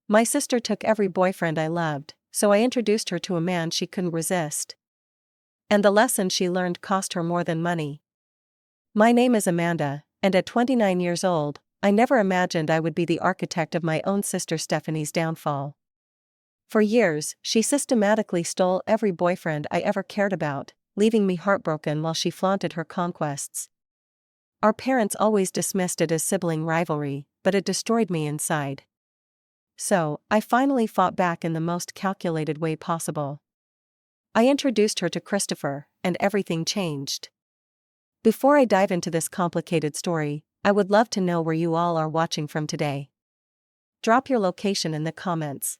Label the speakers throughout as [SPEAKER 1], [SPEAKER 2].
[SPEAKER 1] My sister took every boyfriend I loved, so I introduced her to a man she couldn't resist. And the lesson she learned cost her more than money. My name is Amanda, and at 29 years old, I never imagined I would be the architect of my own sister Stephanie's downfall. For years, she systematically stole every boyfriend I ever cared about, leaving me heartbroken while she flaunted her conquests. Our parents always dismissed it as sibling rivalry, but it destroyed me inside. So, I finally fought back in the most calculated way possible. I introduced her to Christopher, and everything changed. Before I dive into this complicated story, I would love to know where you all are watching from today. Drop your location in the comments.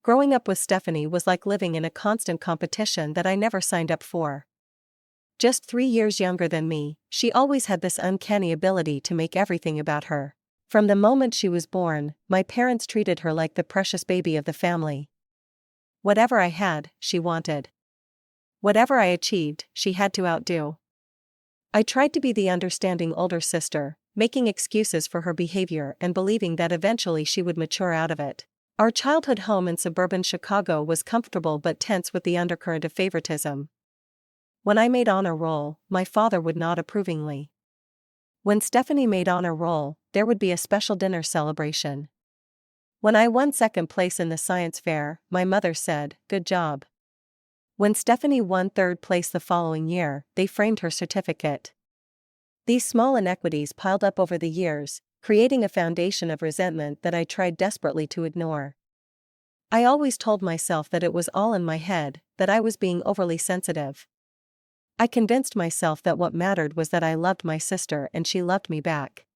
[SPEAKER 1] Growing up with Stephanie was like living in a constant competition that I never signed up for. Just 3 years younger than me, she always had this uncanny ability to make everything about her. From the moment she was born, my parents treated her like the precious baby of the family. Whatever I had, she wanted. Whatever I achieved, she had to outdo. I tried to be the understanding older sister, making excuses for her behavior and believing that eventually she would mature out of it. Our childhood home in suburban Chicago was comfortable but tense with the undercurrent of favoritism. When I made honor roll, my father would nod approvingly. When Stephanie made honor roll, there would be a special dinner celebration. When I won second place in the science fair, my mother said, "Good job." When Stephanie won third place the following year, they framed her certificate. These small inequities piled up over the years, creating a foundation of resentment that I tried desperately to ignore. I always told myself that it was all in my head, that I was being overly sensitive. I convinced myself that what mattered was that I loved my sister and she loved me back.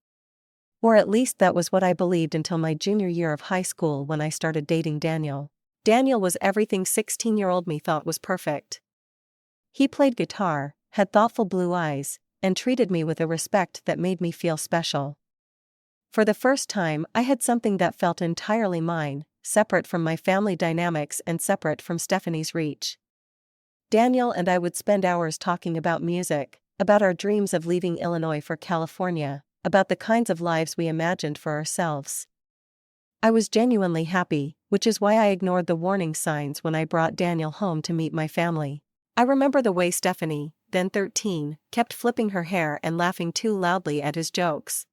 [SPEAKER 1] Or at least that was what I believed until my junior year of high school when I started dating Daniel. Daniel was everything 16-year-old me thought was perfect. He played guitar, had thoughtful blue eyes, and treated me with a respect that made me feel special. For the first time, I had something that felt entirely mine, separate from my family dynamics and separate from Stephanie's reach. Daniel and I would spend hours talking about music, about our dreams of leaving Illinois for California, about the kinds of lives we imagined for ourselves. I was genuinely happy, which is why I ignored the warning signs when I brought Daniel home to meet my family. I remember the way Stephanie, then 13, kept flipping her hair and laughing too loudly at his jokes.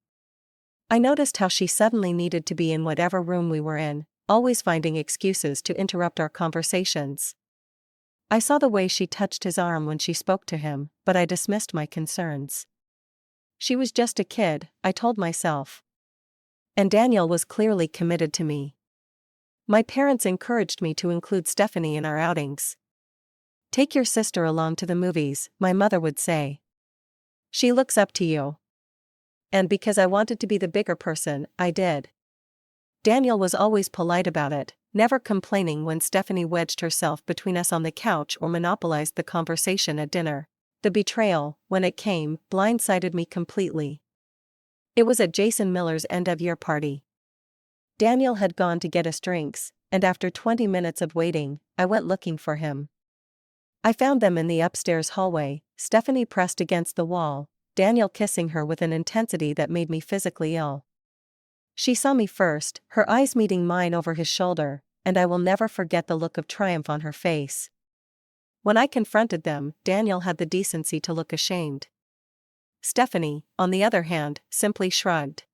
[SPEAKER 1] I noticed how she suddenly needed to be in whatever room we were in, always finding excuses to interrupt our conversations. I saw the way she touched his arm when she spoke to him, but I dismissed my concerns. She was just a kid, I told myself. And Daniel was clearly committed to me. My parents encouraged me to include Stephanie in our outings. "Take your sister along to the movies," my mother would say. "She looks up to you." And because I wanted to be the bigger person, I did. Daniel was always polite about it, never complaining when Stephanie wedged herself between us on the couch or monopolized the conversation at dinner. The betrayal, when it came, blindsided me completely. It was at Jason Miller's end-of-year party. Daniel had gone to get us drinks, and after 20 minutes of waiting, I went looking for him. I found them in the upstairs hallway, Stephanie pressed against the wall, Daniel kissing her with an intensity that made me physically ill. She saw me first, her eyes meeting mine over his shoulder, and I will never forget the look of triumph on her face. When I confronted them, Daniel had the decency to look ashamed. Stephanie, on the other hand, simply shrugged.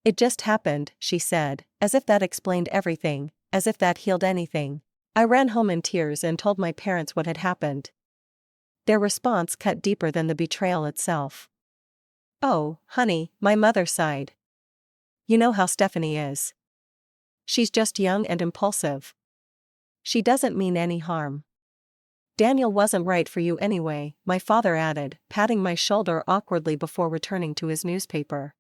[SPEAKER 1] "It just happened," she said, as if that explained everything, as if that healed anything. I ran home in tears and told my parents what had happened. Their response cut deeper than the betrayal itself. "Oh, honey," my mother sighed. "You know how Stephanie is. She's just young and impulsive. She doesn't mean any harm." "Daniel wasn't right for you anyway," my father added, patting my shoulder awkwardly before returning to his newspaper.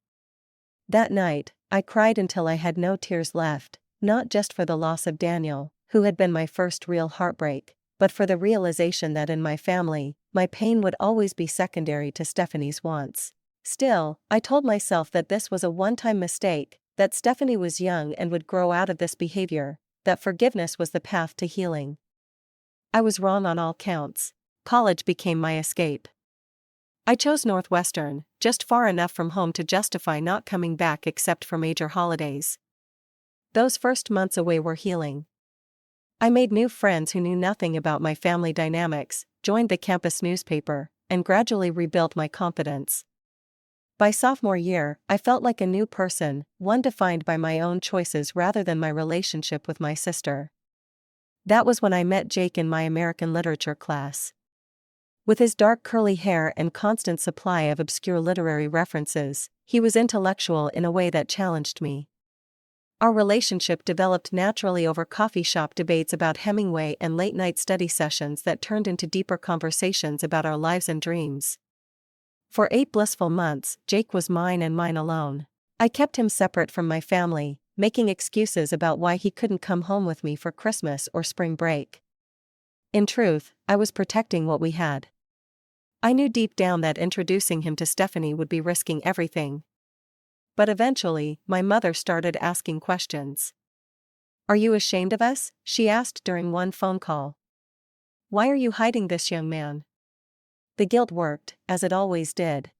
[SPEAKER 1] That night, I cried until I had no tears left, not just for the loss of Daniel, who had been my first real heartbreak, but for the realization that in my family, my pain would always be secondary to Stephanie's wants. Still, I told myself that this was a one-time mistake, that Stephanie was young and would grow out of this behavior, that forgiveness was the path to healing. I was wrong on all counts. College became my escape. I chose Northwestern, just far enough from home to justify not coming back except for major holidays. Those first months away were healing. I made new friends who knew nothing about my family dynamics, joined the campus newspaper, and gradually rebuilt my confidence. By sophomore year, I felt like a new person, one defined by my own choices rather than my relationship with my sister. That was when I met Jake in my American literature class. With his dark curly hair and constant supply of obscure literary references, he was intellectual in a way that challenged me. Our relationship developed naturally over coffee shop debates about Hemingway and late-night study sessions that turned into deeper conversations about our lives and dreams. For 8 blissful months, Jake was mine and mine alone. I kept him separate from my family, making excuses about why he couldn't come home with me for Christmas or spring break. In truth, I was protecting what we had. I knew deep down that introducing him to Stephanie would be risking everything. But eventually, my mother started asking questions. "Are you ashamed of us?" she asked during one phone call. "Why are you hiding this young man?" The guilt worked, as it always did.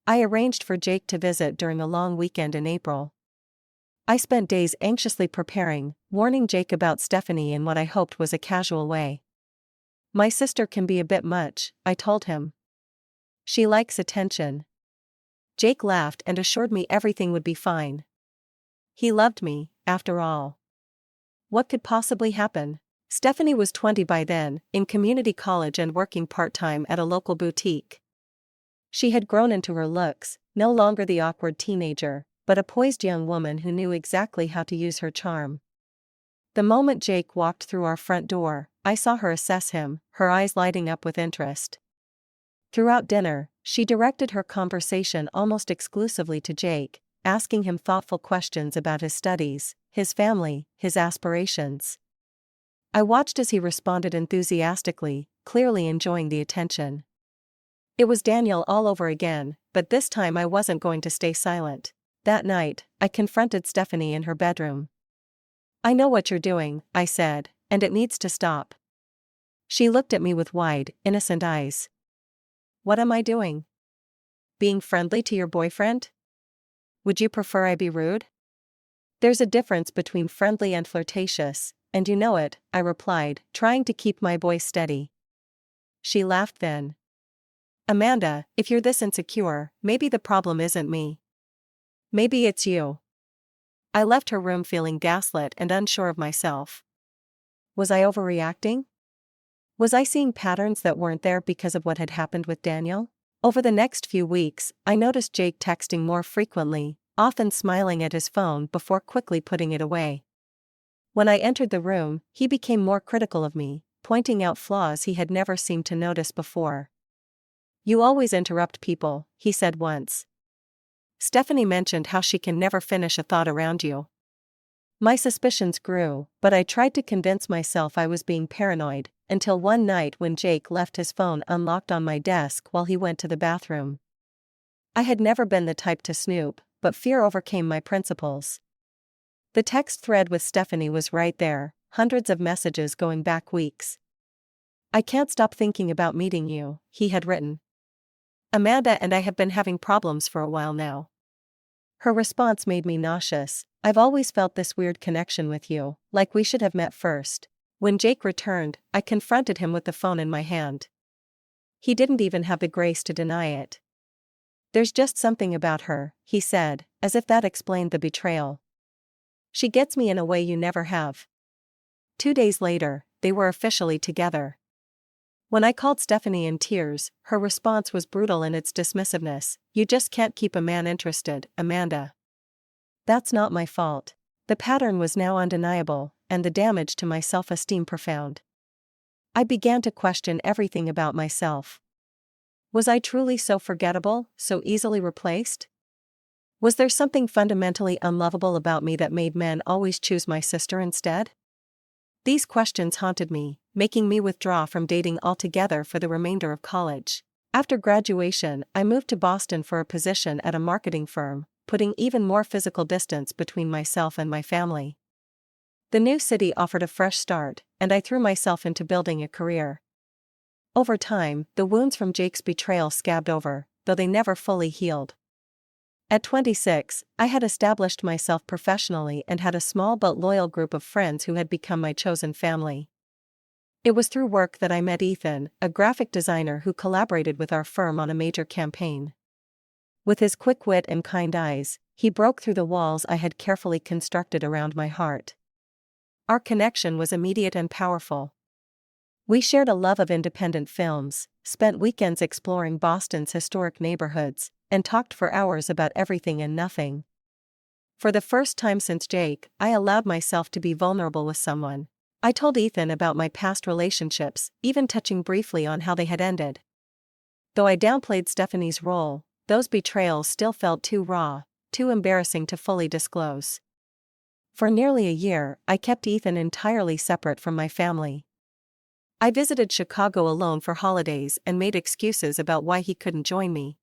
[SPEAKER 1] I arranged for Jake to visit during a long weekend in April. I spent days anxiously preparing, warning Jake about Stephanie in what I hoped was a casual way. "My sister can be a bit much," I told him. "She likes attention." Jake laughed and assured me everything would be fine. He loved me, after all. What could possibly happen? Stephanie was 20 by then, in community college and working part-time at a local boutique. She had grown into her looks, no longer the awkward teenager, but a poised young woman who knew exactly how to use her charm. The moment Jake walked through our front door, I saw her assess him, her eyes lighting up with interest. Throughout dinner, she directed her conversation almost exclusively to Jake, asking him thoughtful questions about his studies, his family, his aspirations. I watched as he responded enthusiastically, clearly enjoying the attention. It was Daniel all over again, but this time I wasn't going to stay silent. That night, I confronted Stephanie in her bedroom. "I know what you're doing," I said, "and it needs to stop." She looked at me with wide, innocent eyes. "What am I doing? Being friendly to your boyfriend? Would you prefer I be rude?" "There's a difference between friendly and flirtatious, and you know it," I replied, trying to keep my voice steady. She laughed then. "Amanda, if you're this insecure, maybe the problem isn't me. Maybe it's you." I left her room feeling gaslit and unsure of myself. Was I overreacting? Was I seeing patterns that weren't there because of what had happened with Daniel? Over the next few weeks, I noticed Jake texting more frequently, often smiling at his phone before quickly putting it away. When I entered the room, he became more critical of me, pointing out flaws he had never seemed to notice before. "You always interrupt people," he said once. "Stephanie mentioned how she can never finish a thought around you." My suspicions grew, but I tried to convince myself I was being paranoid, until one night when Jake left his phone unlocked on my desk while he went to the bathroom. I had never been the type to snoop, but fear overcame my principles. The text thread with Stephanie was right there, hundreds of messages going back weeks. "I can't stop thinking about meeting you," he had written. "Amanda and I have been having problems for a while now." Her response made me nauseous. "I've always felt this weird connection with you, like we should have met first." When Jake returned, I confronted him with the phone in my hand. He didn't even have the grace to deny it. "There's just something about her," he said, as if that explained the betrayal. "She gets me in a way you never have." 2 days later, they were officially together. When I called Stephanie in tears, her response was brutal in its dismissiveness. "You just can't keep a man interested, Amanda." That's not my fault. The pattern was now undeniable, and the damage to my self-esteem profound. I began to question everything about myself. Was I truly so forgettable, so easily replaced? Was there something fundamentally unlovable about me that made men always choose my sister instead? These questions haunted me, making me withdraw from dating altogether for the remainder of college. After graduation, I moved to Boston for a position at a marketing firm, putting even more physical distance between myself and my family. The new city offered a fresh start, and I threw myself into building a career. Over time, the wounds from Jake's betrayal scabbed over, though they never fully healed. At 26, I had established myself professionally and had a small but loyal group of friends who had become my chosen family. It was through work that I met Ethan, a graphic designer who collaborated with our firm on a major campaign. With his quick wit and kind eyes, he broke through the walls I had carefully constructed around my heart. Our connection was immediate and powerful. We shared a love of independent films, spent weekends exploring Boston's historic neighborhoods, and talked for hours about everything and nothing. For the first time since Jake, I allowed myself to be vulnerable with someone. I told Ethan about my past relationships, even touching briefly on how they had ended. Though I downplayed Stephanie's role, those betrayals still felt too raw, too embarrassing to fully disclose. For nearly a year, I kept Ethan entirely separate from my family. I visited Chicago alone for holidays and made excuses about why he couldn't join me.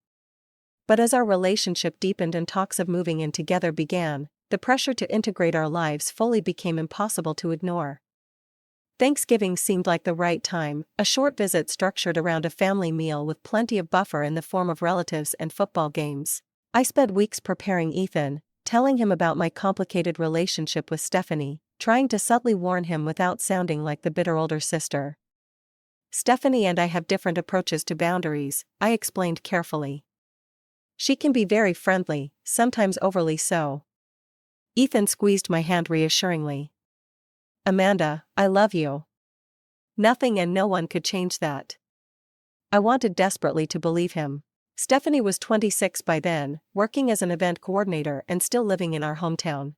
[SPEAKER 1] But as our relationship deepened and talks of moving in together began, the pressure to integrate our lives fully became impossible to ignore. Thanksgiving seemed like the right time, a short visit structured around a family meal with plenty of buffer in the form of relatives and football games. I spent weeks preparing Ethan, telling him about my complicated relationship with Stephanie, trying to subtly warn him without sounding like the bitter older sister. Stephanie and I have different approaches to boundaries, I explained carefully. She can be very friendly, sometimes overly so. Ethan squeezed my hand reassuringly. Amanda, I love you. Nothing and no one could change that. I wanted desperately to believe him. Stephanie was 26 by then, working as an event coordinator and still living in our hometown.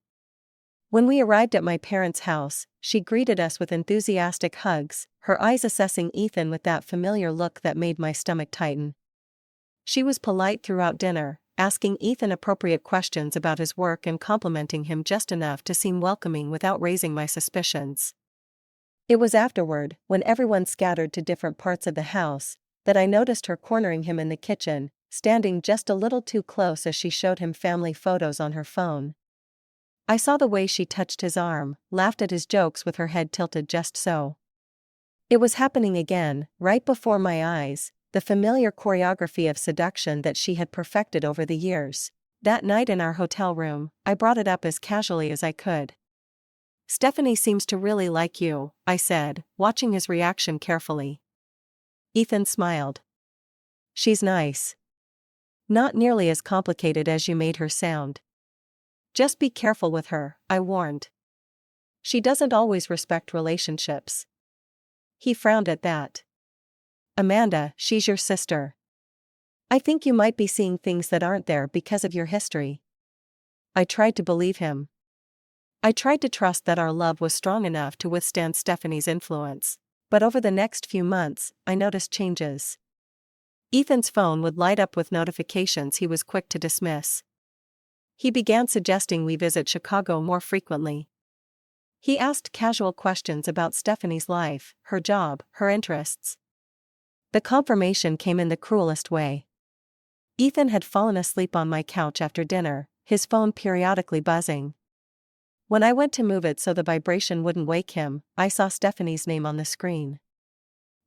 [SPEAKER 1] When we arrived at my parents' house, she greeted us with enthusiastic hugs, her eyes assessing Ethan with that familiar look that made my stomach tighten. She was polite throughout dinner, asking Ethan appropriate questions about his work and complimenting him just enough to seem welcoming without raising my suspicions. It was afterward, when everyone scattered to different parts of the house, that I noticed her cornering him in the kitchen, standing just a little too close as she showed him family photos on her phone. I saw the way she touched his arm, laughed at his jokes with her head tilted just so. It was happening again, right before my eyes, the familiar choreography of seduction that she had perfected over the years. That night in our hotel room, I brought it up as casually as I could. Stephanie seems to really like you, I said, watching his reaction carefully. Ethan smiled. She's nice. Not nearly as complicated as you made her sound. Just be careful with her, I warned. She doesn't always respect relationships. He frowned at that. Amanda, she's your sister. I think you might be seeing things that aren't there because of your history. I tried to believe him. I tried to trust that our love was strong enough to withstand Stephanie's influence. But over the next few months, I noticed changes. Ethan's phone would light up with notifications he was quick to dismiss. He began suggesting we visit Chicago more frequently. He asked casual questions about Stephanie's life, her job, her interests. The confirmation came in the cruelest way. Ethan had fallen asleep on my couch after dinner, his phone periodically buzzing. When I went to move it so the vibration wouldn't wake him, I saw Stephanie's name on the screen.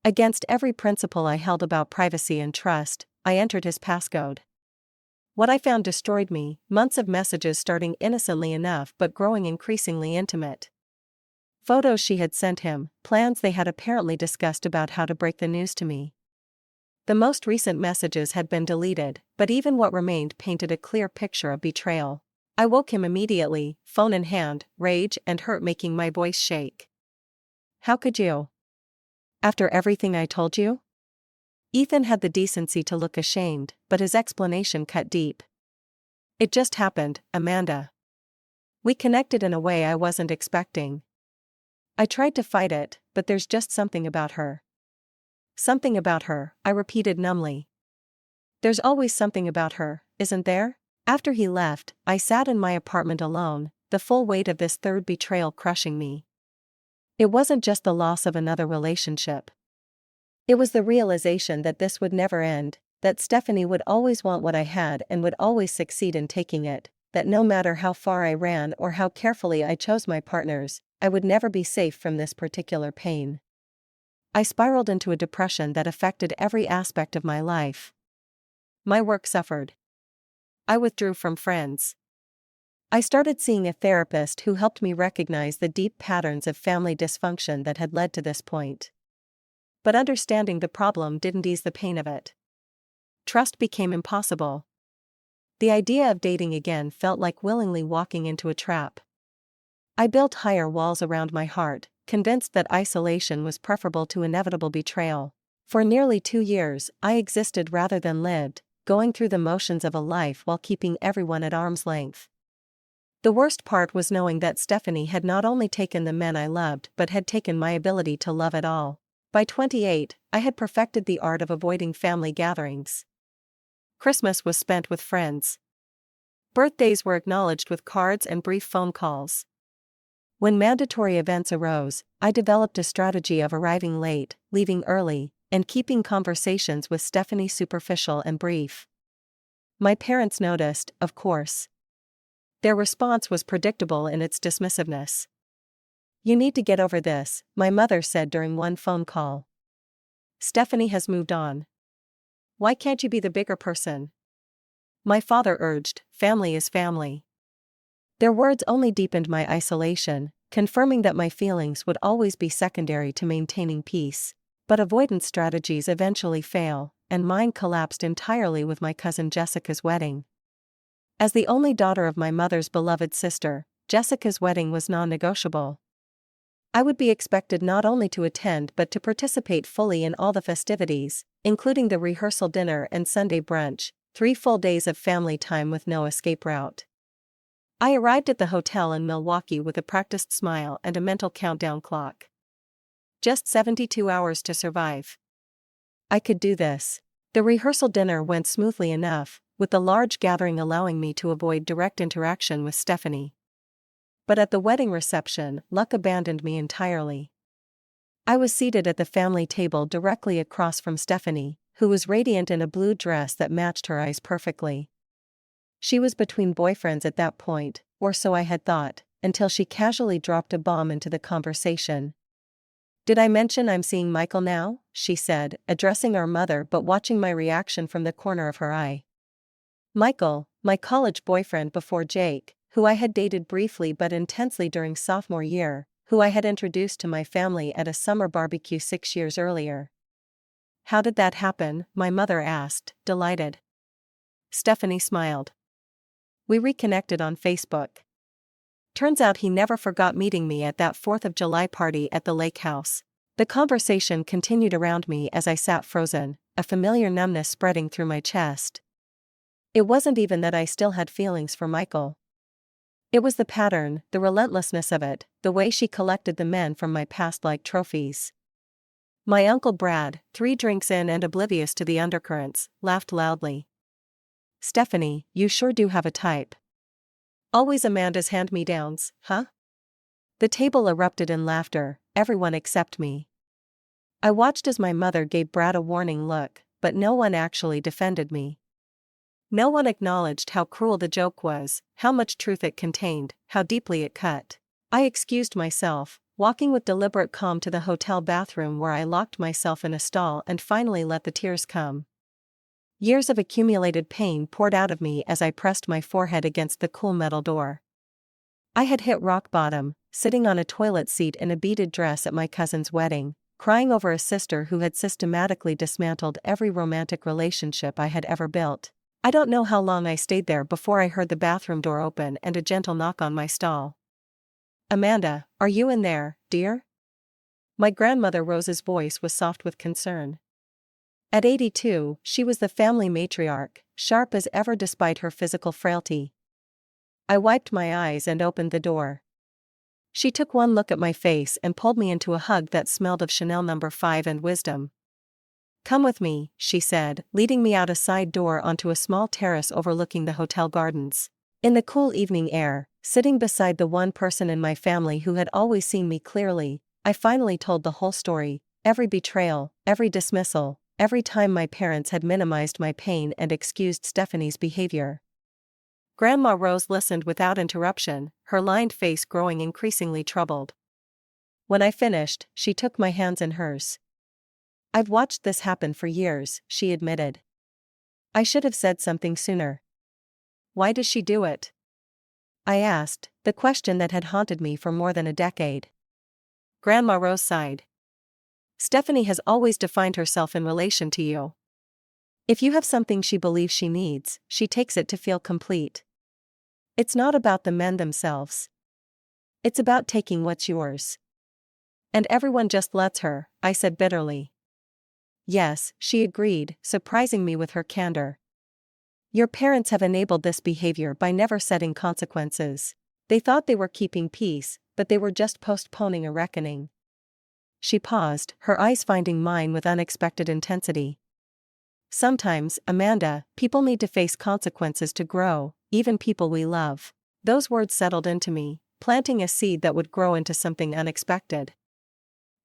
[SPEAKER 1] Against every principle I held about privacy and trust, I entered his passcode. What I found destroyed me, months of messages starting innocently enough but growing increasingly intimate. Photos she had sent him, plans they had apparently discussed about how to break the news to me. The most recent messages had been deleted, but even what remained painted a clear picture of betrayal. I woke him immediately, phone in hand, rage and hurt making my voice shake. How could you? After everything I told you? Ethan had the decency to look ashamed, but his explanation cut deep. It just happened, Amanda. We connected in a way I wasn't expecting. I tried to fight it, but there's just something about her. Something about her, I repeated numbly. There's always something about her, isn't there? After he left, I sat in my apartment alone, the full weight of this third betrayal crushing me. It wasn't just the loss of another relationship. It was the realization that this would never end, that Stephanie would always want what I had and would always succeed in taking it, that no matter how far I ran or how carefully I chose my partners, I would never be safe from this particular pain. I spiraled into a depression that affected every aspect of my life. My work suffered. I withdrew from friends. I started seeing a therapist who helped me recognize the deep patterns of family dysfunction that had led to this point. But understanding the problem didn't ease the pain of it. Trust became impossible. The idea of dating again felt like willingly walking into a trap. I built higher walls around my heart, convinced that isolation was preferable to inevitable betrayal. For nearly 2 years, I existed rather than lived, going through the motions of a life while keeping everyone at arm's length. The worst part was knowing that Stephanie had not only taken the men I loved but had taken my ability to love at all. By 28, I had perfected the art of avoiding family gatherings. Christmas was spent with friends. Birthdays were acknowledged with cards and brief phone calls. When mandatory events arose, I developed a strategy of arriving late, leaving early, and keeping conversations with Stephanie superficial and brief. My parents noticed, of course. Their response was predictable in its dismissiveness. "You need to get over this," my mother said during one phone call. "Stephanie has moved on. Why can't you be the bigger person?" My father urged, "Family is family." Their words only deepened my isolation, confirming that my feelings would always be secondary to maintaining peace. But avoidance strategies eventually fail, and mine collapsed entirely with my cousin Jessica's wedding. As the only daughter of my mother's beloved sister, Jessica's wedding was non-negotiable. I would be expected not only to attend but to participate fully in all the festivities, including the rehearsal dinner and Sunday brunch, 3 full days of family time with no escape route. I arrived at the hotel in Milwaukee with a practiced smile and a mental countdown clock. Just 72 hours to survive. I could do this. The rehearsal dinner went smoothly enough, with the large gathering allowing me to avoid direct interaction with Stephanie. But at the wedding reception, luck abandoned me entirely. I was seated at the family table directly across from Stephanie, who was radiant in a blue dress that matched her eyes perfectly. She was between boyfriends at that point, or so I had thought, until she casually dropped a bomb into the conversation. "Did I mention I'm seeing Michael now?" she said, addressing our mother but watching my reaction from the corner of her eye. Michael, my college boyfriend before Jake, who I had dated briefly but intensely during sophomore year, who I had introduced to my family at a summer barbecue 6 years earlier. "How did that happen?" my mother asked, delighted. Stephanie smiled. "We reconnected on Facebook. Turns out he never forgot meeting me at that 4th of July party at the lake house." The conversation continued around me as I sat frozen, a familiar numbness spreading through my chest. It wasn't even that I still had feelings for Michael. It was the pattern, the relentlessness of it, the way she collected the men from my past like trophies. My Uncle Brad, 3 drinks in and oblivious to the undercurrents, laughed loudly. "Stephanie, you sure do have a type. Always Amanda's hand-me-downs, huh?" The table erupted in laughter, everyone except me. I watched as my mother gave Brad a warning look, but no one actually defended me. No one acknowledged how cruel the joke was, how much truth it contained, how deeply it cut. I excused myself, walking with deliberate calm to the hotel bathroom where I locked myself in a stall and finally let the tears come. Years of accumulated pain poured out of me as I pressed my forehead against the cool metal door. I had hit rock bottom, sitting on a toilet seat in a beaded dress at my cousin's wedding, crying over a sister who had systematically dismantled every romantic relationship I had ever built. I don't know how long I stayed there before I heard the bathroom door open and a gentle knock on my stall. "Amanda, are you in there, dear?" My grandmother Rose's voice was soft with concern. At 82, she was the family matriarch, sharp as ever despite her physical frailty. I wiped my eyes and opened the door. She took one look at my face and pulled me into a hug that smelled of Chanel No. 5 and wisdom. "Come with me," she said, leading me out a side door onto a small terrace overlooking the hotel gardens. In the cool evening air, sitting beside the one person in my family who had always seen me clearly, I finally told the whole story, every betrayal, every dismissal, every time my parents had minimized my pain and excused Stephanie's behavior. Grandma Rose listened without interruption, her lined face growing increasingly troubled. When I finished, she took my hands in hers. "I've watched this happen for years," she admitted. "I should have said something sooner. Why does she do it? I asked, the question that had haunted me for more than a decade. Grandma Rose sighed. Stephanie has always defined herself in relation to you. If you have something she believes she needs, she takes it to feel complete. It's not about the men themselves. It's about taking what's yours. And everyone just lets her, I said bitterly. Yes, she agreed, surprising me with her candor. Your parents have enabled this behavior by never setting consequences. They thought they were keeping peace, but they were just postponing a reckoning. She paused, her eyes finding mine with unexpected intensity. Sometimes, Amanda, people need to face consequences to grow, even people we love. Those words settled into me, planting a seed that would grow into something unexpected.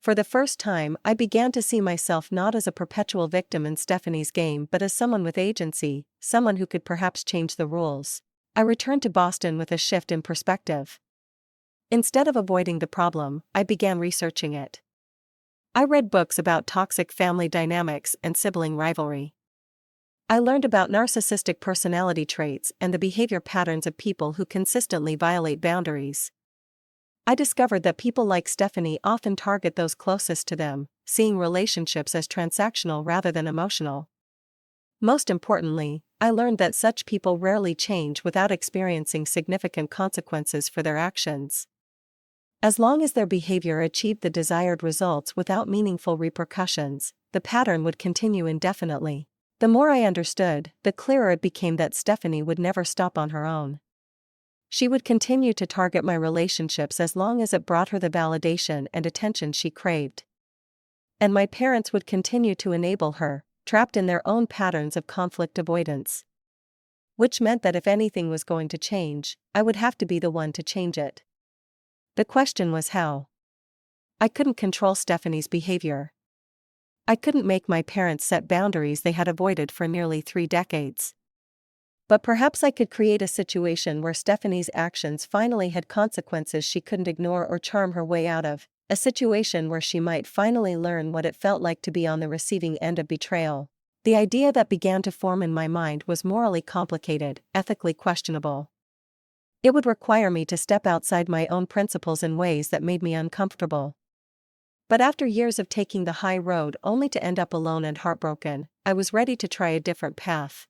[SPEAKER 1] For the first time, I began to see myself not as a perpetual victim in Stephanie's game but as someone with agency, someone who could perhaps change the rules. I returned to Boston with a shift in perspective. Instead of avoiding the problem, I began researching it. I read books about toxic family dynamics and sibling rivalry. I learned about narcissistic personality traits and the behavior patterns of people who consistently violate boundaries. I discovered that people like Stephanie often target those closest to them, seeing relationships as transactional rather than emotional. Most importantly, I learned that such people rarely change without experiencing significant consequences for their actions. As long as their behavior achieved the desired results without meaningful repercussions, the pattern would continue indefinitely. The more I understood, the clearer it became that Stephanie would never stop on her own. She would continue to target my relationships as long as it brought her the validation and attention she craved. And my parents would continue to enable her, trapped in their own patterns of conflict avoidance. Which meant that if anything was going to change, I would have to be the one to change it. The question was how. I couldn't control Stephanie's behavior. I couldn't make my parents set boundaries they had avoided for nearly 3 decades. But perhaps I could create a situation where Stephanie's actions finally had consequences she couldn't ignore or charm her way out of, a situation where she might finally learn what it felt like to be on the receiving end of betrayal. The idea that began to form in my mind was morally complicated, ethically questionable. It would require me to step outside my own principles in ways that made me uncomfortable. But after years of taking the high road only to end up alone and heartbroken, I was ready to try a different path.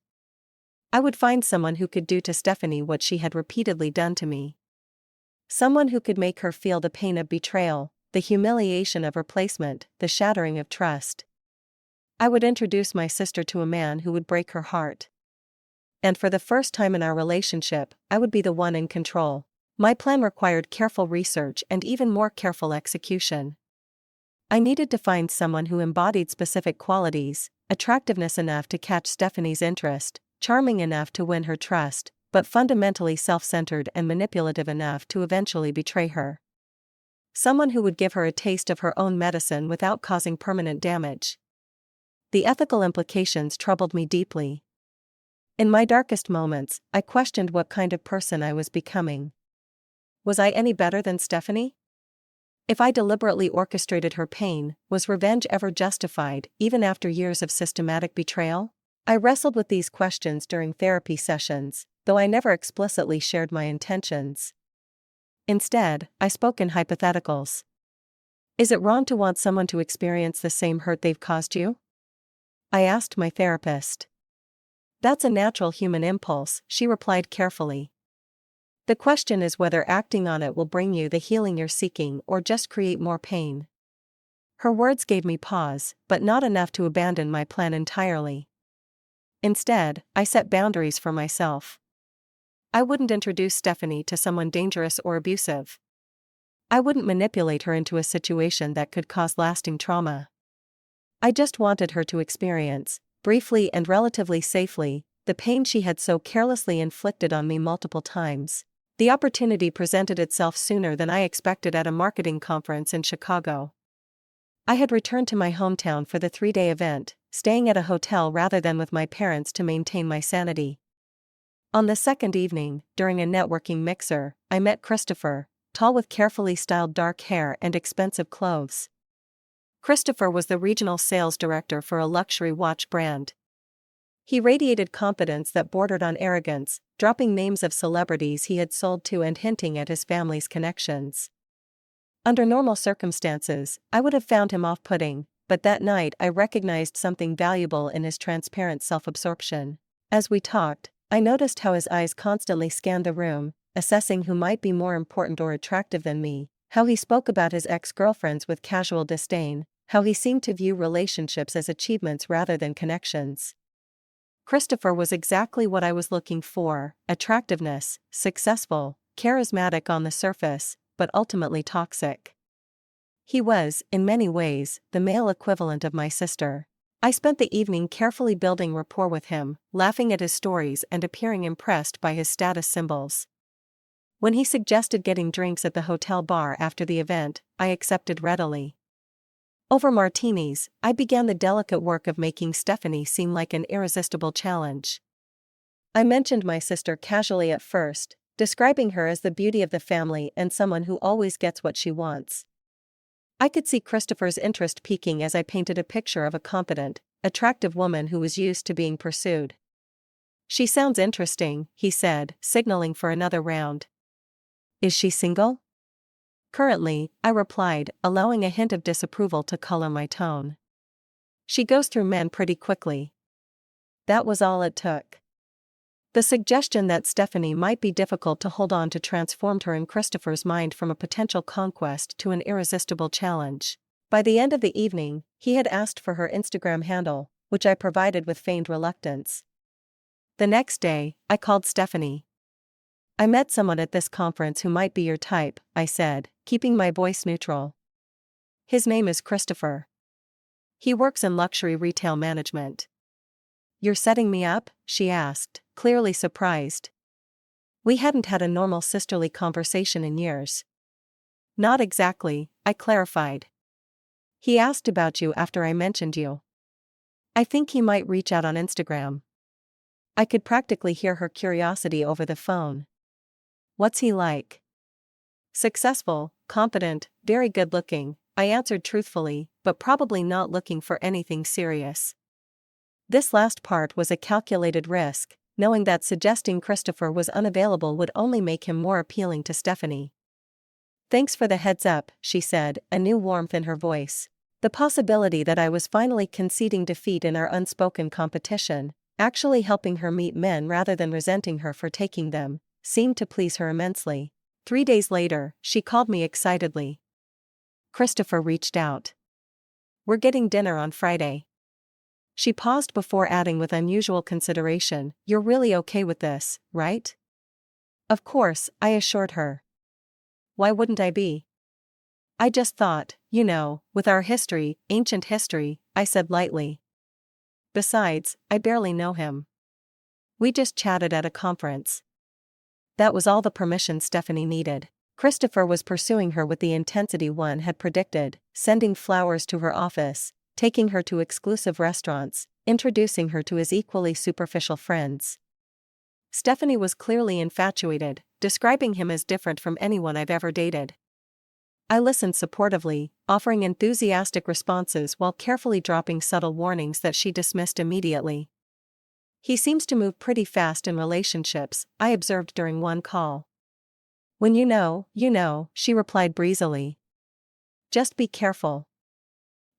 [SPEAKER 1] I would find someone who could do to Stephanie what she had repeatedly done to me. Someone who could make her feel the pain of betrayal, the humiliation of replacement, the shattering of trust. I would introduce my sister to a man who would break her heart. And for the first time in our relationship, I would be the one in control. My plan required careful research and even more careful execution. I needed to find someone who embodied specific qualities, attractiveness enough to catch Stephanie's interest, charming enough to win her trust, but fundamentally self-centered and manipulative enough to eventually betray her. Someone who would give her a taste of her own medicine without causing permanent damage. The ethical implications troubled me deeply. In my darkest moments, I questioned what kind of person I was becoming. Was I any better than Stephanie? If I deliberately orchestrated her pain, was revenge ever justified, even after years of systematic betrayal? I wrestled with these questions during therapy sessions, though I never explicitly shared my intentions. Instead, I spoke in hypotheticals. Is it wrong to want someone to experience the same hurt they've caused you? I asked my therapist. That's a natural human impulse, she replied carefully. The question is whether acting on it will bring you the healing you're seeking or just create more pain. Her words gave me pause, but not enough to abandon my plan entirely. Instead, I set boundaries for myself. I wouldn't introduce Stephanie to someone dangerous or abusive. I wouldn't manipulate her into a situation that could cause lasting trauma. I just wanted her to experience, briefly and relatively safely, the pain she had so carelessly inflicted on me multiple times. The opportunity presented itself sooner than I expected at a marketing conference in Chicago. I had returned to my hometown for the 3-day event, staying at a hotel rather than with my parents to maintain my sanity. On the second evening, during a networking mixer, I met Christopher, tall with carefully styled dark hair and expensive clothes. Christopher was the regional sales director for a luxury watch brand. He radiated confidence that bordered on arrogance, dropping names of celebrities he had sold to and hinting at his family's connections. Under normal circumstances, I would have found him off-putting, but that night I recognized something valuable in his transparent self-absorption. As we talked, I noticed how his eyes constantly scanned the room, assessing who might be more important or attractive than me, how he spoke about his ex-girlfriends with casual disdain, how he seemed to view relationships as achievements rather than connections. Christopher was exactly what I was looking for: attractiveness, successful, charismatic on the surface, but ultimately toxic. He was, in many ways, the male equivalent of my sister. I spent the evening carefully building rapport with him, laughing at his stories and appearing impressed by his status symbols. When he suggested getting drinks at the hotel bar after the event, I accepted readily. Over martinis, I began the delicate work of making Stephanie seem like an irresistible challenge. I mentioned my sister casually at first, describing her as the beauty of the family and someone who always gets what she wants. I could see Christopher's interest peaking as I painted a picture of a confident, attractive woman who was used to being pursued. "She sounds interesting," he said, signaling for another round. "Is she single?" "Currently," I replied, allowing a hint of disapproval to color my tone. "She goes through men pretty quickly." That was all it took. The suggestion that Stephanie might be difficult to hold on to transformed her in Christopher's mind from a potential conquest to an irresistible challenge. By the end of the evening, he had asked for her Instagram handle, which I provided with feigned reluctance. The next day, I called Stephanie. "I met someone at this conference who might be your type," I said, keeping my voice neutral. "His name is Christopher. He works in luxury retail management." "You're setting me up?" she asked, clearly surprised. We hadn't had a normal sisterly conversation in years. "Not exactly," I clarified. "He asked about you after I mentioned you. I think he might reach out on Instagram." I could practically hear her curiosity over the phone. "What's he like?" "Successful, confident, very good-looking," I answered truthfully, but probably not looking for anything serious. This last part was a calculated risk, knowing that suggesting Christopher was unavailable would only make him more appealing to Stephanie. "Thanks for the heads up," she said, a new warmth in her voice. The possibility that I was finally conceding defeat in our unspoken competition, actually helping her meet men rather than resenting her for taking them, seemed to please her immensely. 3 days later, she called me excitedly. "Christopher reached out. We're getting dinner on Friday." She paused before adding with unusual consideration, "You're really okay with this, right?" "Of course," I assured her. "Why wouldn't I be?" "I just thought, with our history, ancient history," I said lightly. "Besides, I barely know him. We just chatted at a conference." That was all the permission Stephanie needed. Christopher was pursuing her with the intensity one had predicted, sending flowers to her office, taking her to exclusive restaurants, introducing her to his equally superficial friends. Stephanie was clearly infatuated, describing him as different from anyone I've ever dated. I listened supportively, offering enthusiastic responses while carefully dropping subtle warnings that she dismissed immediately. "He seems to move pretty fast in relationships," I observed during one call. "When you know," she replied breezily. "Just be careful.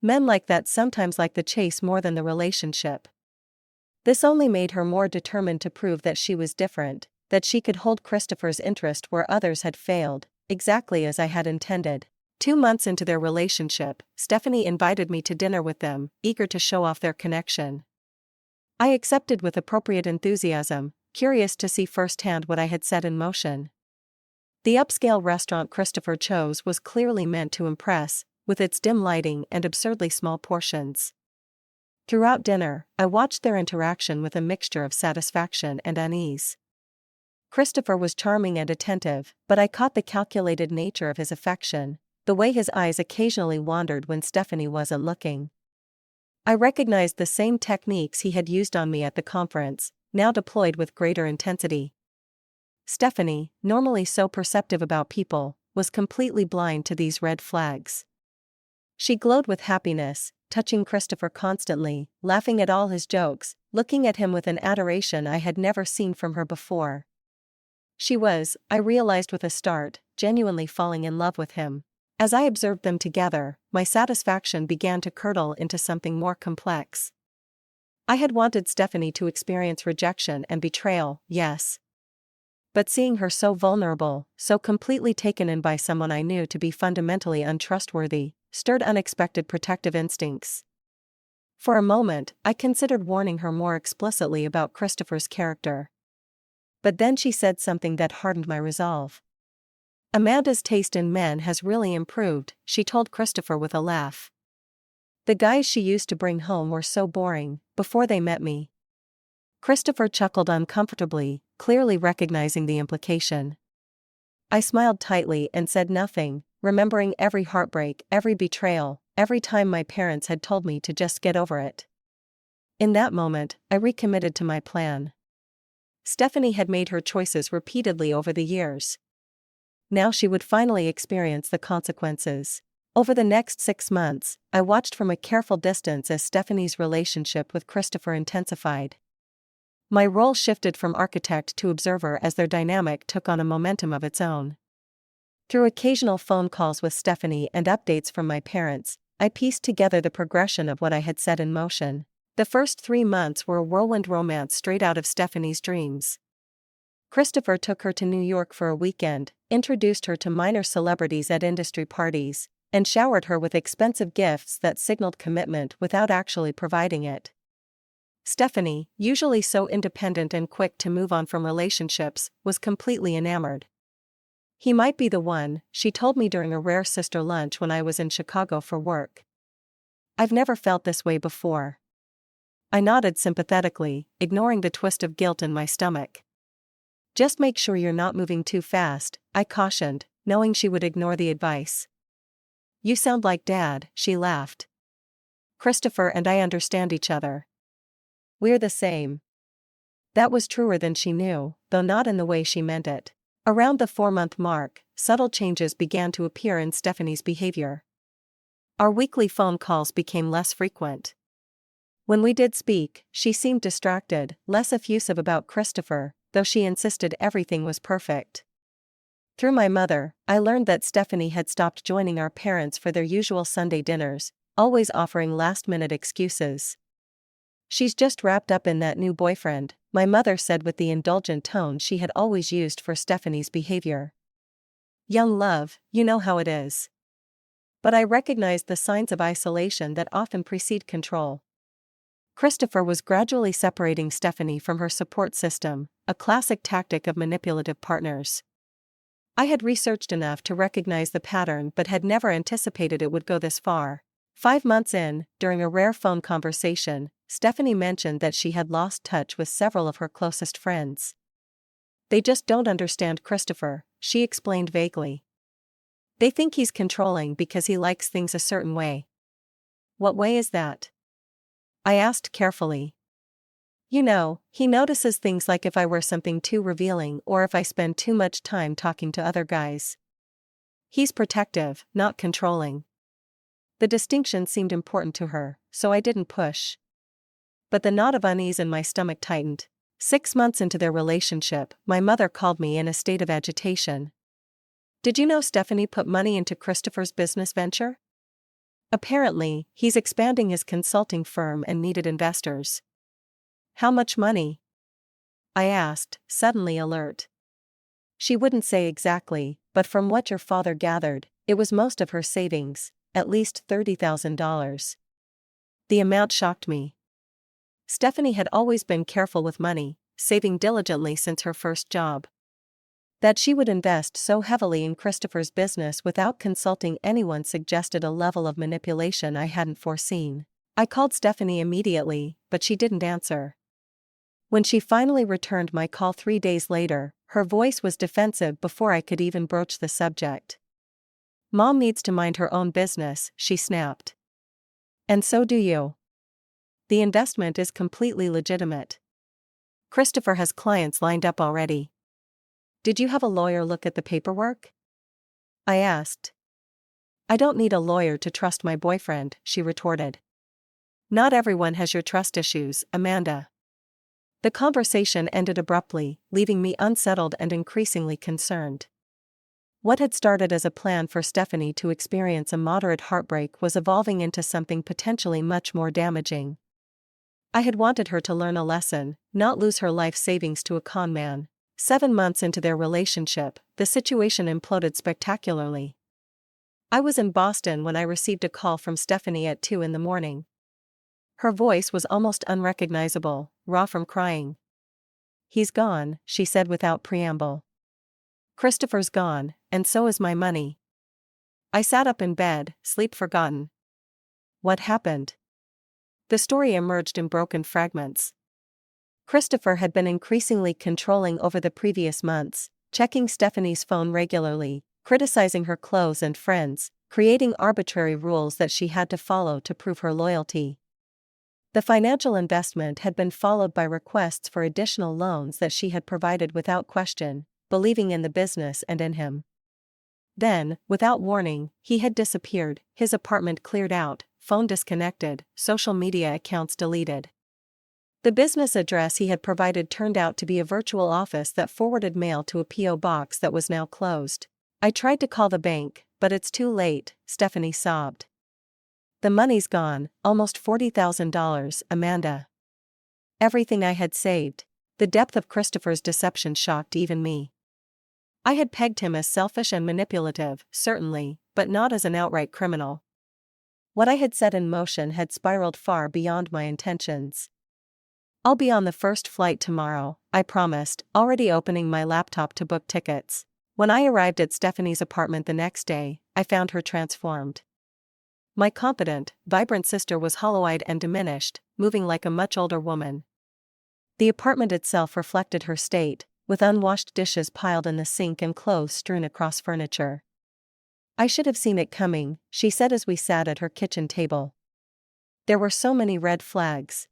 [SPEAKER 1] Men like that sometimes like the chase more than the relationship." This only made her more determined to prove that she was different, that she could hold Christopher's interest where others had failed, exactly as I had intended. 2 months into their relationship, Stephanie invited me to dinner with them, eager to show off their connection. I accepted with appropriate enthusiasm, curious to see firsthand what I had set in motion. The upscale restaurant Christopher chose was clearly meant to impress, with its dim lighting and absurdly small portions. Throughout dinner, I watched their interaction with a mixture of satisfaction and unease. Christopher was charming and attentive, but I caught the calculated nature of his affection, the way his eyes occasionally wandered when Stephanie wasn't looking. I recognized the same techniques he had used on me at the conference, now deployed with greater intensity. Stephanie, normally so perceptive about people, was completely blind to these red flags. She glowed with happiness, touching Christopher constantly, laughing at all his jokes, looking at him with an adoration I had never seen from her before. She was, I realized with a start, genuinely falling in love with him. As I observed them together, my satisfaction began to curdle into something more complex. I had wanted Stephanie to experience rejection and betrayal, yes. But seeing her so vulnerable, so completely taken in by someone I knew to be fundamentally untrustworthy, stirred unexpected protective instincts. For a moment, I considered warning her more explicitly about Christopher's character. But then she said something that hardened my resolve. "Amanda's taste in men has really improved," she told Christopher with a laugh. "The guys she used to bring home were so boring, before they met me." Christopher chuckled uncomfortably, clearly recognizing the implication. I smiled tightly and said nothing, remembering every heartbreak, every betrayal, every time my parents had told me to just get over it. In that moment, I recommitted to my plan. Stephanie had made her choices repeatedly over the years. Now she would finally experience the consequences. Over the next 6 months, I watched from a careful distance as Stephanie's relationship with Christopher intensified. My role shifted from architect to observer as their dynamic took on a momentum of its own. Through occasional phone calls with Stephanie and updates from my parents, I pieced together the progression of what I had set in motion. The first 3 months were a whirlwind romance straight out of Stephanie's dreams. Christopher took her to New York for a weekend, introduced her to minor celebrities at industry parties, and showered her with expensive gifts that signaled commitment without actually providing it. Stephanie, usually so independent and quick to move on from relationships, was completely enamored. "He might be the one," she told me during a rare sister lunch when I was in Chicago for work. "I've never felt this way before." I nodded sympathetically, ignoring the twist of guilt in my stomach. "Just make sure you're not moving too fast," I cautioned, knowing she would ignore the advice. "You sound like Dad," she laughed. "Christopher and I understand each other. We're the same." That was truer than she knew, though not in the way she meant it. Around the 4-month mark, subtle changes began to appear in Stephanie's behavior. Our weekly phone calls became less frequent. When we did speak, she seemed distracted, less effusive about Christopher, though she insisted everything was perfect. Through my mother, I learned that Stephanie had stopped joining our parents for their usual Sunday dinners, always offering last-minute excuses. "She's just wrapped up in that new boyfriend," my mother said with the indulgent tone she had always used for Stephanie's behavior. "Young love, you know how it is." But I recognized the signs of isolation that often precede control. Christopher was gradually separating Stephanie from her support system, a classic tactic of manipulative partners. I had researched enough to recognize the pattern but had never anticipated it would go this far. 5 months in, during a rare phone conversation, Stephanie mentioned that she had lost touch with several of her closest friends. "They just don't understand Christopher," she explained vaguely. "They think he's controlling because he likes things a certain way." "What way is that?" I asked carefully. "You know, he notices things like if I wear something too revealing or if I spend too much time talking to other guys. He's protective, not controlling." The distinction seemed important to her, so I didn't push. But the knot of unease in my stomach tightened. 6 months into their relationship, my mother called me in a state of agitation. "Did you know Stephanie put money into Christopher's business venture? Apparently, he's expanding his consulting firm and needed investors." "How much money?" I asked, suddenly alert. She wouldn't say exactly, but from what your father gathered, it was most of her savings, at least $30,000. The amount shocked me. Stephanie had always been careful with money, saving diligently since her first job. That she would invest so heavily in Christopher's business without consulting anyone suggested a level of manipulation I hadn't foreseen. I called Stephanie immediately, but she didn't answer. When she finally returned my call 3 days later, her voice was defensive before I could even broach the subject. "Mom needs to mind her own business," she snapped. "And so do you. The investment is completely legitimate. Christopher has clients lined up already." "Did you have a lawyer look at the paperwork?" I asked. "I don't need a lawyer to trust my boyfriend," she retorted. "Not everyone has your trust issues, Amanda." The conversation ended abruptly, leaving me unsettled and increasingly concerned. What had started as a plan for Stephanie to experience a moderate heartbreak was evolving into something potentially much more damaging. I had wanted her to learn a lesson, not lose her life savings to a con man. 7 months into their relationship, the situation imploded spectacularly. I was in Boston when I received a call from Stephanie at 2 in the morning. Her voice was almost unrecognizable, raw from crying. "He's gone," she said without preamble. "Christopher's gone, and so is my money." I sat up in bed, sleep forgotten. What happened? The story emerged in broken fragments. Christopher had been increasingly controlling over the previous months, checking Stephanie's phone regularly, criticizing her clothes and friends, creating arbitrary rules that she had to follow to prove her loyalty. The financial investment had been followed by requests for additional loans that she had provided without question, believing in the business and in him. Then, without warning, he had disappeared, his apartment cleared out, phone disconnected, social media accounts deleted. The business address he had provided turned out to be a virtual office that forwarded mail to a P.O. box that was now closed. "I tried to call the bank, but it's too late," Stephanie sobbed. "The money's gone, almost $40,000, Amanda. Everything I had saved." The depth of Christopher's deception shocked even me. I had pegged him as selfish and manipulative, certainly, but not as an outright criminal. What I had set in motion had spiraled far beyond my intentions. "I'll be on the first flight tomorrow," I promised, already opening my laptop to book tickets. When I arrived at Stephanie's apartment the next day, I found her transformed. My competent, vibrant sister was hollow-eyed and diminished, moving like a much older woman. The apartment itself reflected her state, with unwashed dishes piled in the sink and clothes strewn across furniture. "I should have seen it coming," she said as we sat at her kitchen table. "There were so many red flags."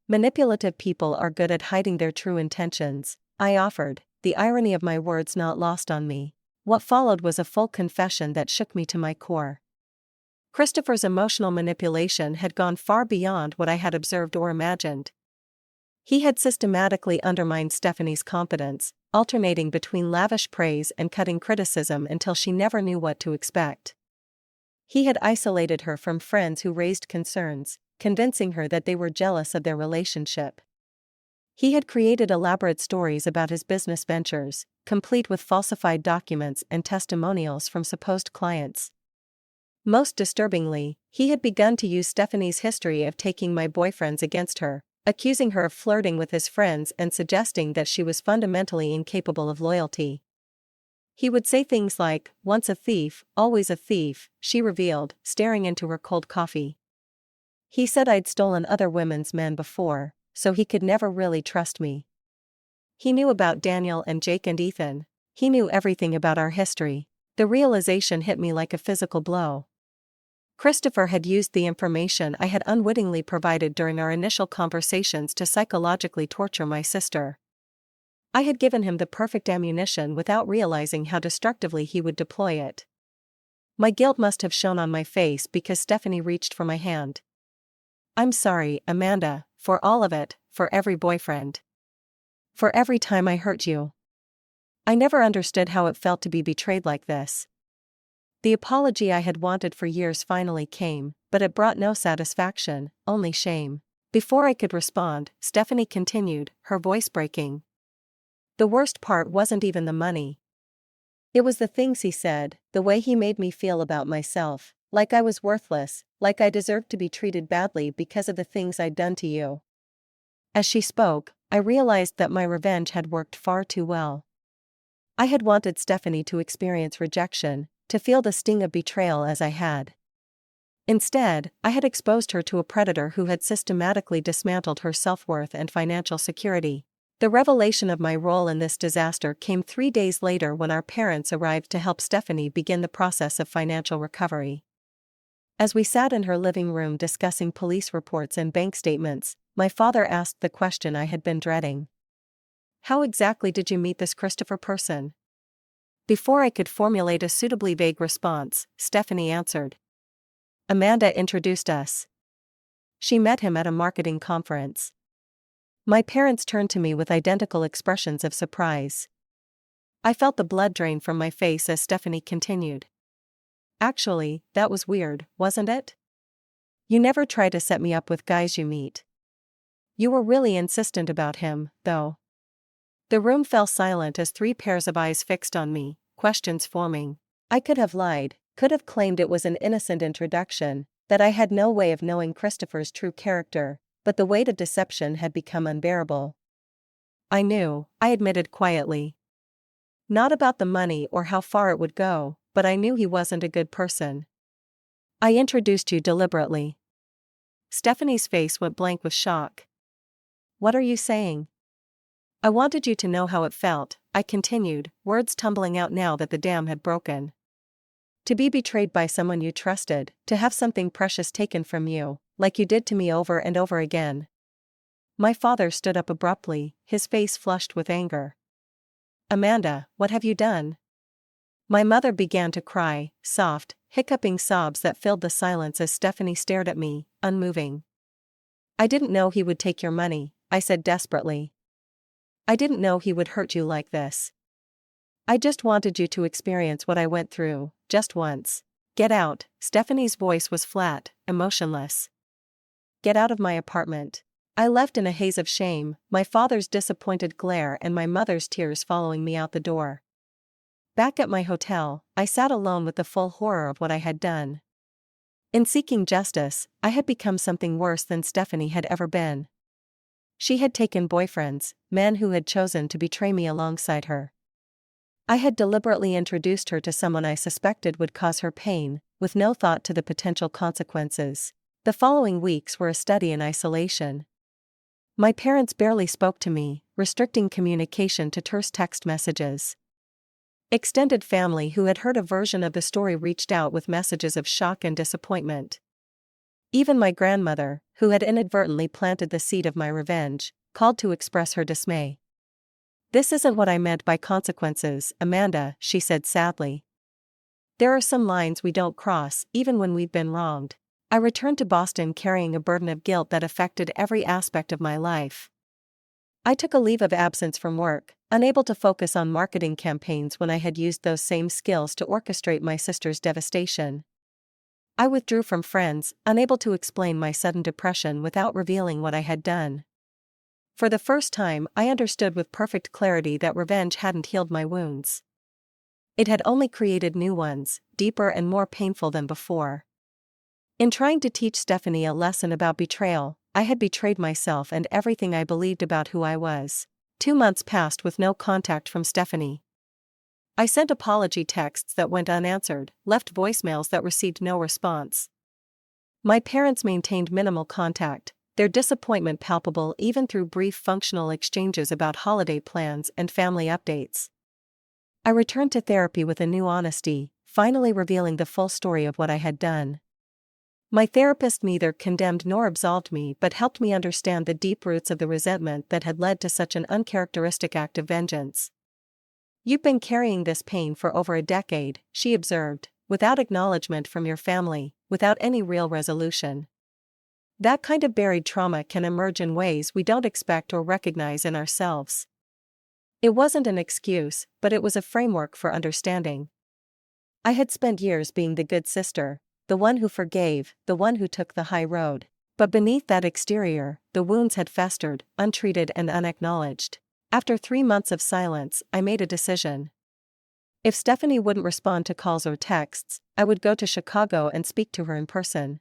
[SPEAKER 1] "Manipulative people are good at hiding their true intentions," I offered, the irony of my words not lost on me. What followed was a full confession that shook me to my core. Christopher's emotional manipulation had gone far beyond what I had observed or imagined. He had systematically undermined Stephanie's confidence, alternating between lavish praise and cutting criticism until she never knew what to expect. He had isolated her from friends who raised concerns, convincing her that they were jealous of their relationship. He had created elaborate stories about his business ventures, complete with falsified documents and testimonials from supposed clients. Most disturbingly, he had begun to use Stephanie's history of taking my boyfriends against her, accusing her of flirting with his friends and suggesting that she was fundamentally incapable of loyalty. He would say things like, "Once a thief, always a thief," she revealed, staring into her cold coffee. He said I'd stolen other women's men before, so he could never really trust me. He knew about Daniel and Jake and Ethan. He knew everything about our history. The realization hit me like a physical blow. Christopher had used the information I had unwittingly provided during our initial conversations to psychologically torture my sister. I had given him the perfect ammunition without realizing how destructively he would deploy it. My guilt must have shown on my face because Stephanie reached for my hand. "I'm sorry, Amanda, for all of it, for every boyfriend. For every time I hurt you. I never understood how it felt to be betrayed like this." The apology I had wanted for years finally came, but it brought no satisfaction, only shame. Before I could respond, Stephanie continued, her voice breaking. "The worst part wasn't even the money. It was the things he said, the way he made me feel about myself, like I was worthless, like I deserved to be treated badly because of the things I'd done to you." As she spoke, I realized that my revenge had worked far too well. I had wanted Stephanie to experience rejection, to feel the sting of betrayal as I had. Instead, I had exposed her to a predator who had systematically dismantled her self-worth and financial security. The revelation of my role in this disaster came 3 days later when our parents arrived to help Stephanie begin the process of financial recovery. As we sat in her living room discussing police reports and bank statements, my father asked the question I had been dreading. "How exactly did you meet this Christopher person?" Before I could formulate a suitably vague response, Stephanie answered. Amanda introduced us. She met him at a marketing conference. My parents turned to me with identical expressions of surprise. I felt the blood drain from my face as Stephanie continued. Actually, that was weird, wasn't it? You never try to set me up with guys you meet. You were really insistent about him, though. The room fell silent as 3 pairs of eyes fixed on me, questions forming. I could have lied, could have claimed it was an innocent introduction, that I had no way of knowing Christopher's true character, but the weight of deception had become unbearable. I knew, I admitted quietly. Not about the money or how far it would go, but I knew he wasn't a good person. I introduced you deliberately. Stephanie's face went blank with shock. What are you saying? I wanted you to know how it felt, I continued, words tumbling out now that the dam had broken. To be betrayed by someone you trusted, to have something precious taken from you, like you did to me over and over again. My father stood up abruptly, his face flushed with anger. Amanda, what have you done? My mother began to cry, soft, hiccuping sobs that filled the silence as Stephanie stared at me, unmoving. I didn't know he would take your money, I said desperately. I didn't know he would hurt you like this. I just wanted you to experience what I went through, just once. Get out, Stephanie's voice was flat, emotionless. Get out of my apartment. I left in a haze of shame, my father's disappointed glare and my mother's tears following me out the door. Back at my hotel, I sat alone with the full horror of what I had done. In seeking justice, I had become something worse than Stephanie had ever been. She had taken boyfriends, men who had chosen to betray me alongside her. I had deliberately introduced her to someone I suspected would cause her pain, with no thought to the potential consequences. The following weeks were a study in isolation. My parents barely spoke to me, restricting communication to terse text messages. Extended family who had heard a version of the story reached out with messages of shock and disappointment. Even my grandmother, who had inadvertently planted the seed of my revenge, called to express her dismay. This isn't what I meant by consequences, Amanda, she said sadly. There are some lines we don't cross, even when we've been wronged. I returned to Boston carrying a burden of guilt that affected every aspect of my life. I took a leave of absence from work, unable to focus on marketing campaigns when I had used those same skills to orchestrate my sister's devastation. I withdrew from friends, unable to explain my sudden depression without revealing what I had done. For the first time, I understood with perfect clarity that revenge hadn't healed my wounds. It had only created new ones, deeper and more painful than before. In trying to teach Stephanie a lesson about betrayal, I had betrayed myself and everything I believed about who I was. 2 months passed with no contact from Stephanie. I sent apology texts that went unanswered, left voicemails that received no response. My parents maintained minimal contact, their disappointment palpable even through brief functional exchanges about holiday plans and family updates. I returned to therapy with a new honesty, finally revealing the full story of what I had done. My therapist neither condemned nor absolved me but helped me understand the deep roots of the resentment that had led to such an uncharacteristic act of vengeance. You've been carrying this pain for over a decade, she observed, without acknowledgement from your family, without any real resolution. That kind of buried trauma can emerge in ways we don't expect or recognize in ourselves. It wasn't an excuse, but it was a framework for understanding. I had spent years being the good sister, the one who forgave, the one who took the high road. But beneath that exterior, the wounds had festered, untreated and unacknowledged. After 3 months of silence, I made a decision. If Stephanie wouldn't respond to calls or texts, I would go to Chicago and speak to her in person.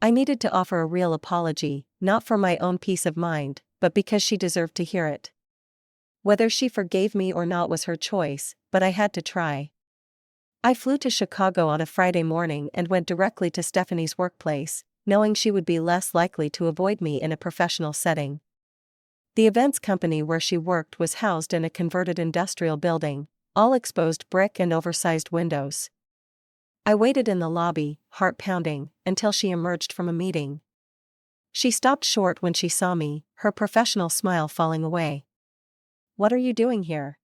[SPEAKER 1] I needed to offer a real apology, not for my own peace of mind, but because she deserved to hear it. Whether she forgave me or not was her choice, but I had to try. I flew to Chicago on a Friday morning and went directly to Stephanie's workplace, knowing she would be less likely to avoid me in a professional setting. The events company where she worked was housed in a converted industrial building, all exposed brick and oversized windows. I waited in the lobby, heart pounding, until she emerged from a meeting. She stopped short when she saw me, her professional smile falling away. "What are you doing here?"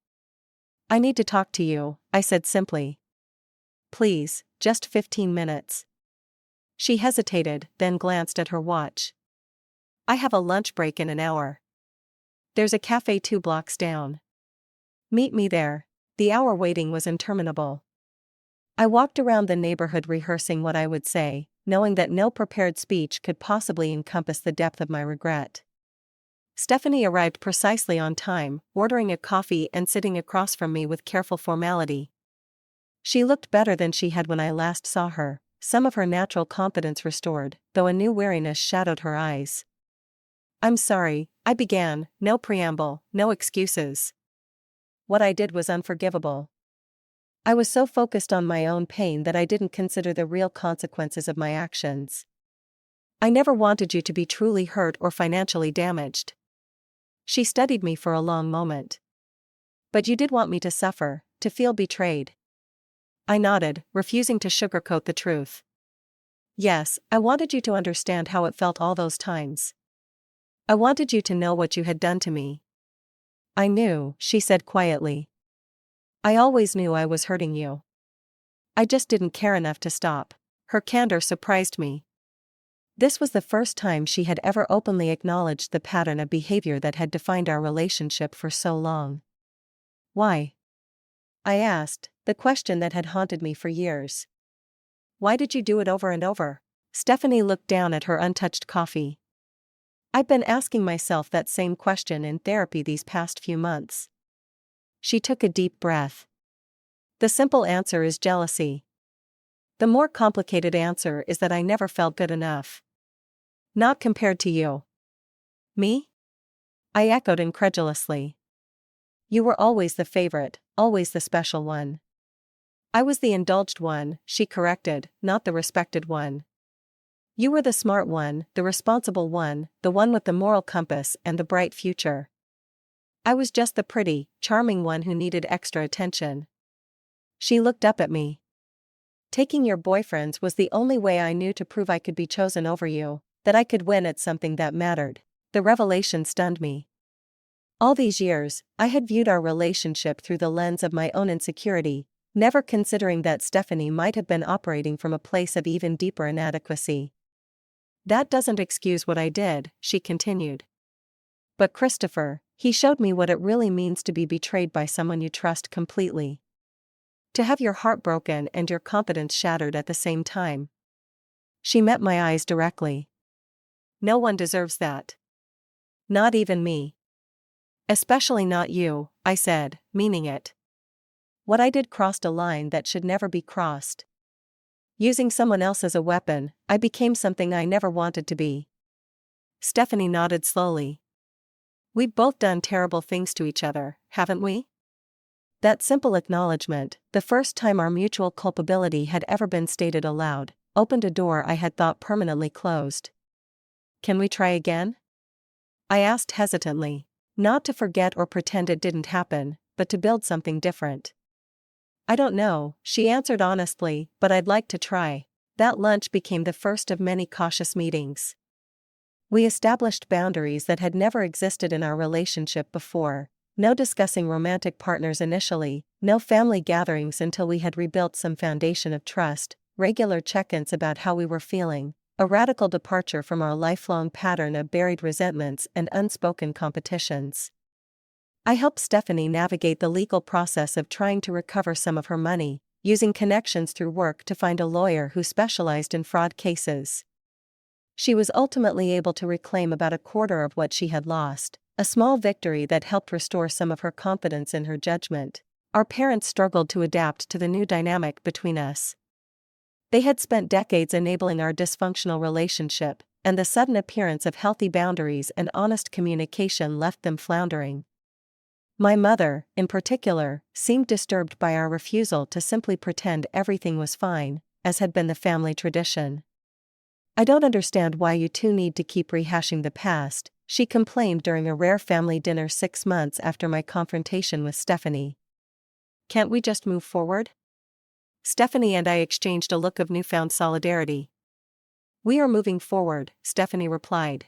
[SPEAKER 1] I need to talk to you, I said simply. Please, just 15 minutes. She hesitated, then glanced at her watch. I have a lunch break in an hour. There's a cafe 2 blocks down. Meet me there. The hour waiting was interminable. I walked around the neighborhood rehearsing what I would say, knowing that no prepared speech could possibly encompass the depth of my regret. Stephanie arrived precisely on time, ordering a coffee and sitting across from me with careful formality. She looked better than she had when I last saw her, some of her natural confidence restored, though a new weariness shadowed her eyes. I'm sorry, I began, no preamble, no excuses. What I did was unforgivable. I was so focused on my own pain that I didn't consider the real consequences of my actions. I never wanted you to be truly hurt or financially damaged. She studied me for a long moment. But you did want me to suffer, to feel betrayed. I nodded, refusing to sugarcoat the truth. Yes, I wanted you to understand how it felt all those times. I wanted you to know what you had done to me. I knew, she said quietly. I always knew I was hurting you. I just didn't care enough to stop. Her candor surprised me. This was the first time she had ever openly acknowledged the pattern of behavior that had defined our relationship for so long. Why? I asked, the question that had haunted me for years. Why did you do it over and over? Stephanie looked down at her untouched coffee. I've been asking myself that same question in therapy these past few months. She took a deep breath. The simple answer is jealousy. The more complicated answer is that I never felt good enough. Not compared to you. Me? I echoed incredulously. You were always the favorite, always the special one. I was the indulged one, she corrected, not the respected one. You were the smart one, the responsible one, the one with the moral compass and the bright future. I was just the pretty, charming one who needed extra attention. She looked up at me. Taking your boyfriends was the only way I knew to prove I could be chosen over you, that I could win at something that mattered. The revelation stunned me. All these years, I had viewed our relationship through the lens of my own insecurity, never considering that Stephanie might have been operating from a place of even deeper inadequacy. That doesn't excuse what I did, she continued. But Christopher, he showed me what it really means to be betrayed by someone you trust completely. To have your heart broken and your confidence shattered at the same time. She met my eyes directly. No one deserves that. Not even me. Especially not you, I said, meaning it. What I did crossed a line that should never be crossed. Using someone else as a weapon, I became something I never wanted to be. Stephanie nodded slowly. We've both done terrible things to each other, haven't we? That simple acknowledgement, the first time our mutual culpability had ever been stated aloud, opened a door I had thought permanently closed. Can we try again? I asked hesitantly, not to forget or pretend it didn't happen, but to build something different. I don't know, she answered honestly, but I'd like to try. That lunch became the first of many cautious meetings. We established boundaries that had never existed in our relationship before. No discussing romantic partners initially, no family gatherings until we had rebuilt some foundation of trust, regular check-ins about how we were feeling, a radical departure from our lifelong pattern of buried resentments and unspoken competitions. I helped Stephanie navigate the legal process of trying to recover some of her money, using connections through work to find a lawyer who specialized in fraud cases. She was ultimately able to reclaim about a quarter of what she had lost, a small victory that helped restore some of her confidence in her judgment. Our parents struggled to adapt to the new dynamic between us. They had spent decades enabling our dysfunctional relationship, and the sudden appearance of healthy boundaries and honest communication left them floundering. My mother, in particular, seemed disturbed by our refusal to simply pretend everything was fine, as had been the family tradition. I don't understand why you two need to keep rehashing the past, she complained during a rare family dinner 6 months after my confrontation with Stephanie. Can't we just move forward? Stephanie and I exchanged a look of newfound solidarity. We are moving forward, Stephanie replied.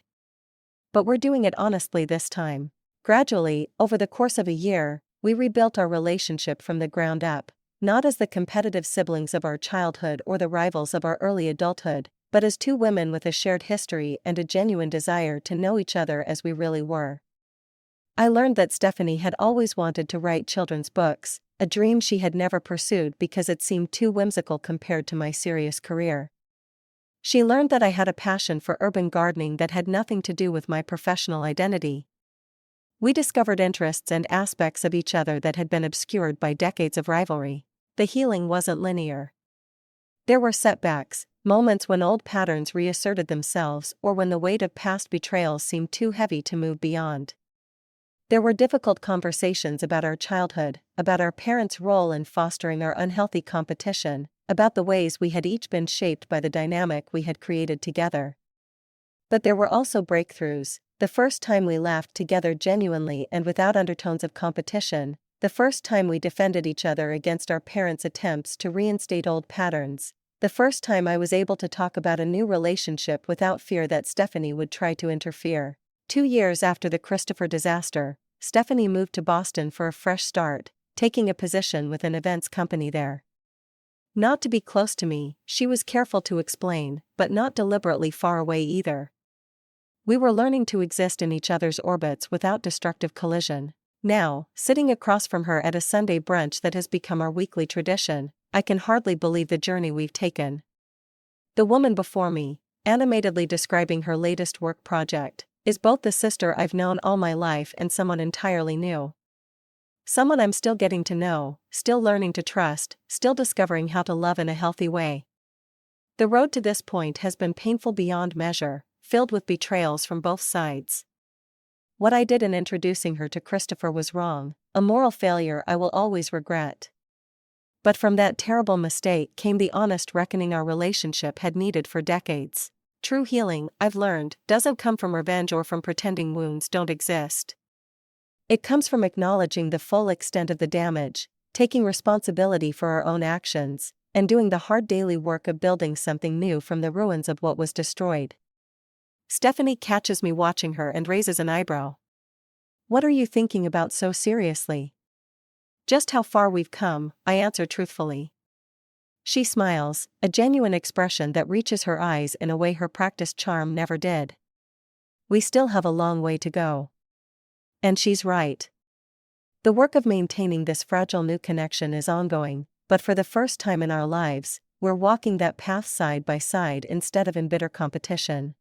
[SPEAKER 1] But we're doing it honestly this time. Gradually, over the course of a year, we rebuilt our relationship from the ground up, not as the competitive siblings of our childhood or the rivals of our early adulthood, but as two women with a shared history and a genuine desire to know each other as we really were. I learned that Stephanie had always wanted to write children's books, a dream she had never pursued because it seemed too whimsical compared to my serious career. She learned that I had a passion for urban gardening that had nothing to do with my professional identity. We discovered interests and aspects of each other that had been obscured by decades of rivalry. The healing wasn't linear. There were setbacks, moments when old patterns reasserted themselves or when the weight of past betrayals seemed too heavy to move beyond. There were difficult conversations about our childhood, about our parents' role in fostering our unhealthy competition, about the ways we had each been shaped by the dynamic we had created together. But there were also breakthroughs, the first time we laughed together genuinely and without undertones of competition, the first time we defended each other against our parents' attempts to reinstate old patterns, the first time I was able to talk about a new relationship without fear that Stephanie would try to interfere. 2 years after the Christopher disaster, Stephanie moved to Boston for a fresh start, taking a position with an events company there. Not to be close to me, she was careful to explain, but not deliberately far away either. We were learning to exist in each other's orbits without destructive collision. Now, sitting across from her at a Sunday brunch that has become our weekly tradition, I can hardly believe the journey we've taken. The woman before me, animatedly describing her latest work project, is both the sister I've known all my life and someone entirely new. Someone I'm still getting to know, still learning to trust, still discovering how to love in a healthy way. The road to this point has been painful beyond measure, filled with betrayals from both sides. What I did in introducing her to Christopher was wrong, a moral failure I will always regret. But from that terrible mistake came the honest reckoning our relationship had needed for decades. True healing, I've learned, doesn't come from revenge or from pretending wounds don't exist. It comes from acknowledging the full extent of the damage, taking responsibility for our own actions, and doing the hard daily work of building something new from the ruins of what was destroyed. Stephanie catches me watching her and raises an eyebrow. What are you thinking about so seriously? Just how far we've come, I answer truthfully. She smiles, a genuine expression that reaches her eyes in a way her practiced charm never did. We still have a long way to go. And she's right. The work of maintaining this fragile new connection is ongoing, but for the first time in our lives, we're walking that path side by side instead of in bitter competition.